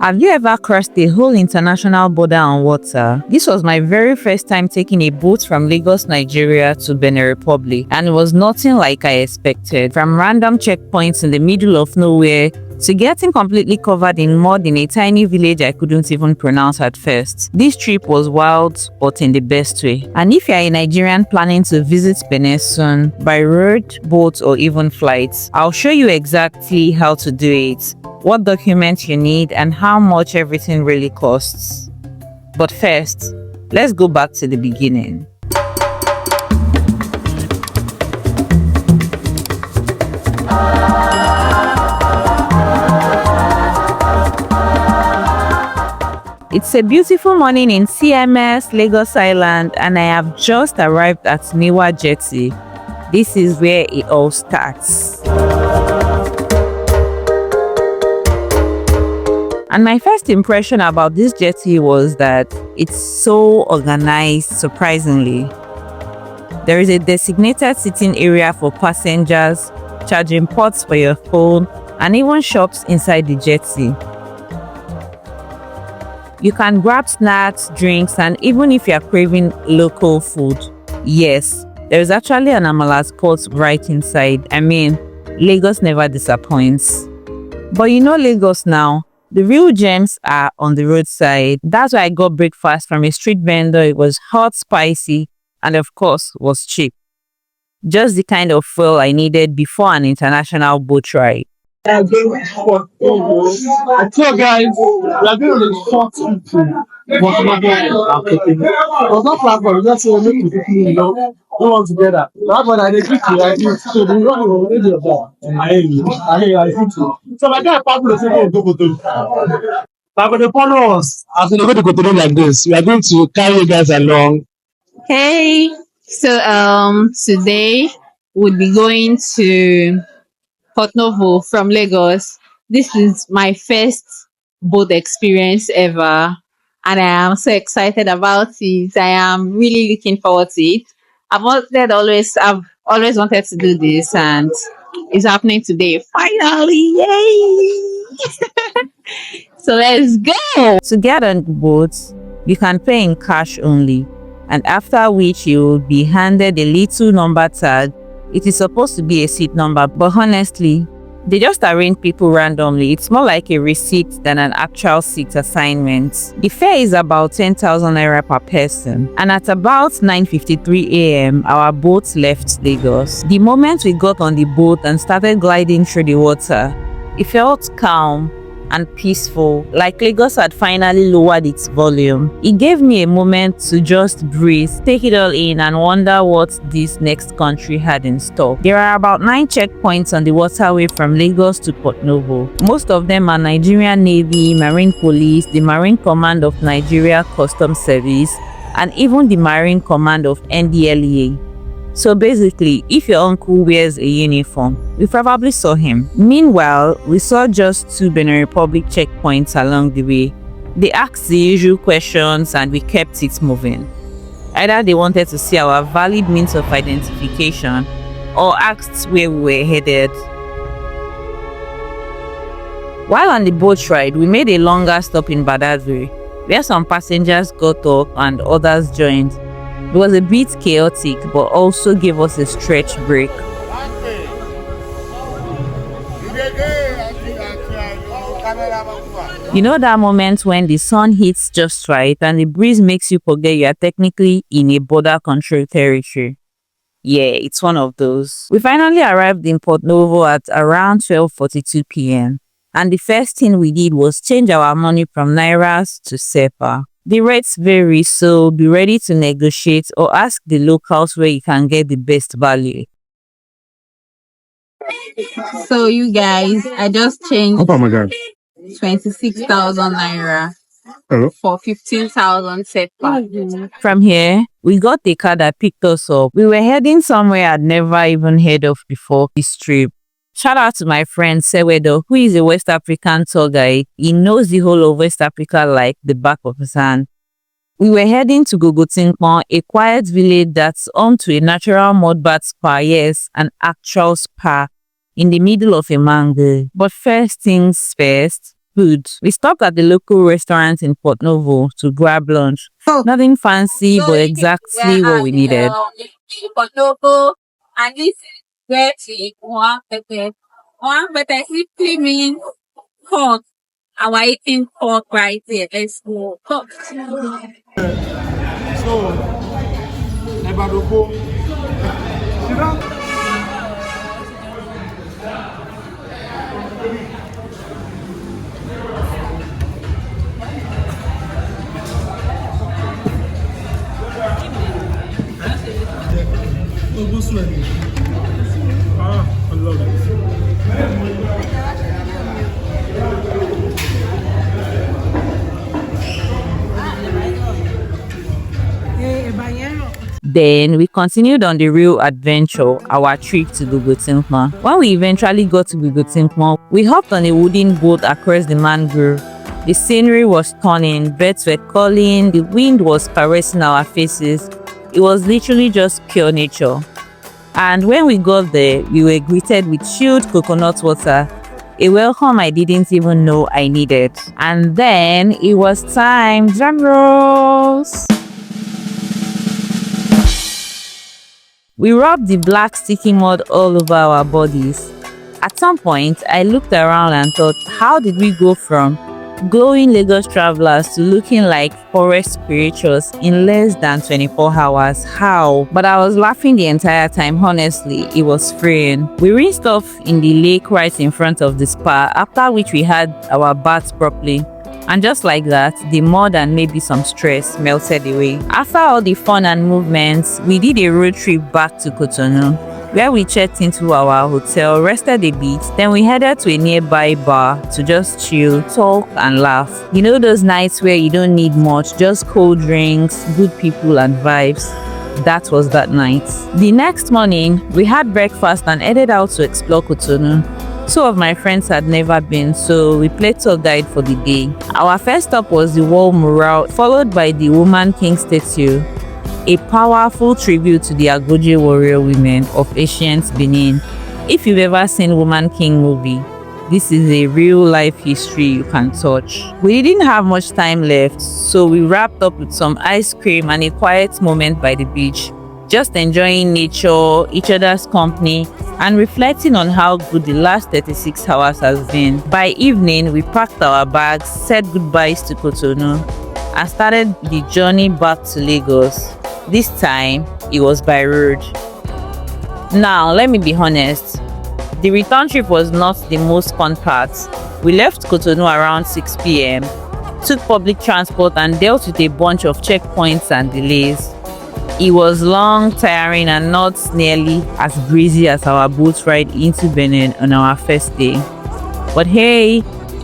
Have you ever crossed a whole international border on water? This was my very first time taking a boat from Lagos, Nigeria to Benin Republic, and it was nothing like I expected. From random checkpoints in the middle of nowhere to getting completely covered in mud in a tiny village I couldn't even pronounce at first. This trip was wild, but in the best way. And if you're a Nigerian planning to visit Benin soon, by road, boat, or even flights, I'll show you exactly how to do it, what documents you need, and how much everything really costs. But first, let's go back to the beginning. It's a beautiful morning in CMS, Lagos Island, and I have just arrived at NIWA Jetty. This is where it all starts. And my first impression about this jetty was that it's so organized, surprisingly. There is a designated sitting area for passengers, charging ports for your phone, and even shops inside the jetty. You can grab snacks, drinks, and even if you're craving local food. Yes, there's actually an amala spot right inside. I mean, Lagos never disappoints. But you know Lagos now, the real gems are on the roadside. That's why I got breakfast from a street vendor. It was hot, spicy, and of course, was cheap. Just the kind of fuel I needed before an international boat ride. So guys, we are going on a short trip to Porto-Novo and Cotonou. It was not planned for, we just say make it quickly, you know, go on together. That's what I did quickly, right? So we run the radio about, and I think so. So my guy packed the same way to Cotonou. But going to follow us as we go to Cotonou like this. We are going to carry you guys along. Hey, so today we'll be going to Porto-Novo from Lagos. This is my first boat experience ever, and I am so excited about it. I am really looking forward to it. I've always wanted to do this, and it's happening today. Finally, yay! So let's go. To get on the boat, you can pay in cash only, and after which you will be handed a little number tag. It is supposed to be a seat number, but honestly, they just arrange people randomly. It's more like a receipt than an actual seat assignment. The fare is about 10,000 naira per person, and at about 9:53 a.m., our boat left Lagos. The moment we got on the boat and started gliding through the water, it felt calm and peaceful, like Lagos had finally lowered its volume. It gave me a moment to just breathe, take it all in, and wonder what this next country had in store. There are about 9 checkpoints on the waterway from Lagos to Porto-Novo. Most of them are Nigerian Navy, Marine Police, the Marine Command of Nigeria Customs Service, and even the Marine Command of NDLEA. So basically, if your uncle wears a uniform, we probably saw him. Meanwhile, we saw just 2 Benin Republic checkpoints along the way. They asked the usual questions and we kept it moving. Either they wanted to see our valid means of identification or asked where we were headed. While on the boat ride, we made a longer stop in Badagry, where some passengers got off and others joined. It was a bit chaotic, but also gave us a stretch break. You know that moment when the sun hits just right and the breeze makes you forget you are technically in a border control territory? Yeah, it's one of those. We finally arrived in Porto-Novo at around 12:42 p.m. and the first thing we did was change our money from Nairas to Sepa. The rates vary, so be ready to negotiate or ask the locals where you can get the best value. So you guys, I just changed Oh my God. 26,000 naira for 15,000 sepa. From here, we got a car that picked us up. We were heading somewhere I'd never even heard of before this trip. Shout out to my friend Sewedo, who is a West African tour guide. He knows the whole of West Africa like the back of his hand. We were heading to Gogotinkpon, a quiet village that's home to a natural mud bath spa, yes, an actual spa, in the middle of a mango. But first things first, Food. We stopped at the local restaurant in Porto-Novo to grab lunch. Nothing fancy, but exactly what we needed. Porto-Novo, and this is where we want pepper. One pepper simply means pork. Our eating pork right here. Let's go. Pork. So, Ebadoko. I love Then we continued on the real adventure, our trip to Gogotinkpon. When we eventually got to Gogotinkpon, we hopped on a wooden boat across the mangrove. The scenery was stunning, birds were calling, the wind was caressing our faces. It was literally just pure nature. And when we got there, we were greeted with chilled coconut water, a welcome I didn't even know I needed. And then it was time, drum rolls! We rubbed the black sticky mud all over our bodies. At some point, I looked around and thought, how did we go from glowing Lagos travelers to looking like forest spirituals in less than 24 hours? How? But I was laughing the entire time. Honestly, it was freeing. We rinsed off in the lake right in front of the spa, after which we had our baths properly. And just like that, the mud and maybe some stress melted away. After all the fun and movements, we did a road trip back to Cotonou, where we checked into our hotel, rested a bit, then we headed to a nearby bar to just chill, talk and laugh. You know those nights where you don't need much, just cold drinks, good people and vibes? That was that night. The next morning, we had breakfast and headed out to explore Cotonou. Two of my friends had never been, so we played tour guide for the day. Our first stop was the Wall Mural, followed by the Woman King statue, a powerful tribute to the Agoje warrior women of ancient Benin. If you've ever seen Woman King movie, this is a real life history you can touch. We didn't have much time left, so we wrapped up with some ice cream and a quiet moment by the beach, just enjoying nature, each other's company, and reflecting on how good the last 36 hours has been. By evening, we packed our bags, said goodbyes to Cotonou, and started the journey back to Lagos. This time, it was by road. Now, let me be honest, the return trip was not the most fun part. We left Cotonou around 6 p.m., took public transport and dealt with a bunch of checkpoints and delays. It was long, tiring, and not nearly as breezy as our boat ride into Benin on our first day. But hey,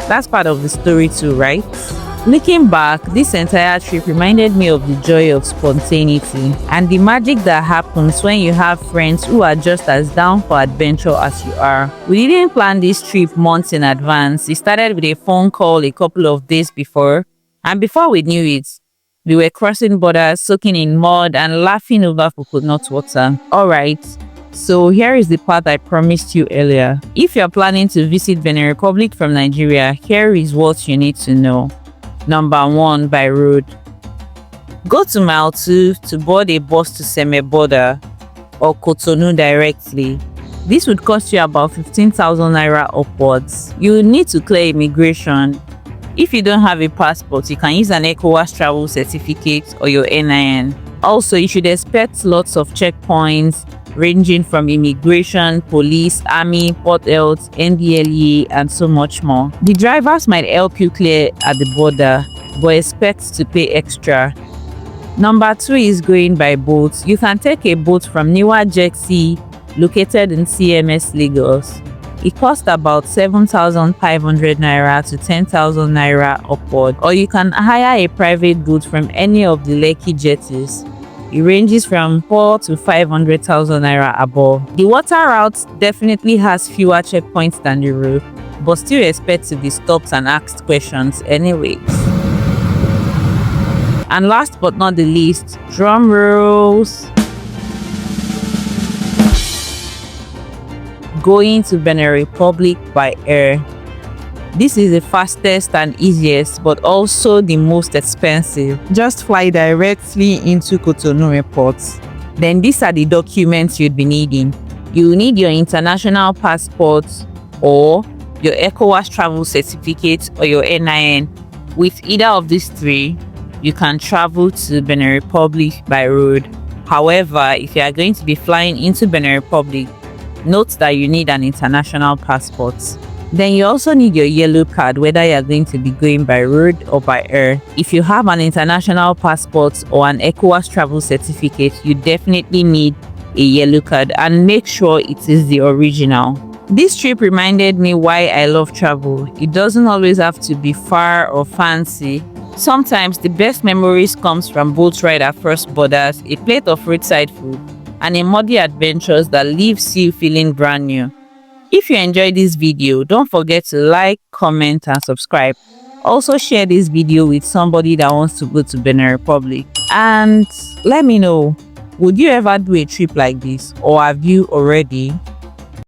that's part of the story too, right? Looking back, this entire trip reminded me of the joy of spontaneity and the magic that happens when you have friends who are just as down for adventure as you are. We didn't plan this trip months in advance. It started with a phone call a couple of days before, and before we knew it, we were crossing borders, soaking in mud, and laughing over coconut water. Alright, so here is the part I promised you earlier. If you're planning to visit Benin Republic from Nigeria, here is what you need to know. Number 1, by road. Go to Mile 2 to board a bus to Seme border or Cotonou directly. This would cost you about 15,000 naira upwards. You will need to clear immigration. If you don't have a passport, you can use an ECOWAS travel certificate or your NIN. Also, you should expect lots of checkpoints ranging from immigration, police, army, port health, NDLEA, and so much more. The drivers might help you clear at the border, but expect to pay extra. Number 2 is going by boat. You can take a boat from NIWA Jetty, located in CMS Lagos. It costs about 7,500 naira to 10,000 naira upward, or you can hire a private boat from any of the Lekki jetties. It ranges from 4 to 500,000 naira above. The water route definitely has fewer checkpoints than the road, but still expect to be stopped and asked questions anyways. And last but not the least, drum rolls. Going to Benin Republic by air. This is the fastest and easiest, but also the most expensive. Just fly directly into Cotonou Airport. Then these are the documents you'd be needing. You will need your international passport or your ECOWAS travel certificate or your NIN. With either of these three, you can travel to Benin Republic by road. However, if you are going to be flying into Benin Republic, note that you need an international passport. Then you also need your yellow card, whether you are going to be going by road or by air. If you have an international passport or an ECOWAS travel certificate, you definitely need a yellow card, and make sure it is the original. This trip reminded me why I love travel. It doesn't always have to be far or fancy. Sometimes the best memories comes from boat ride across borders, a plate of roadside food, and a muddy adventures that leaves you feeling brand new. If you enjoyed this video, don't forget to like, comment, and subscribe. Also share this video with somebody that wants to go to Benin Republic. And let me know, would you ever do a trip like this, or have you already?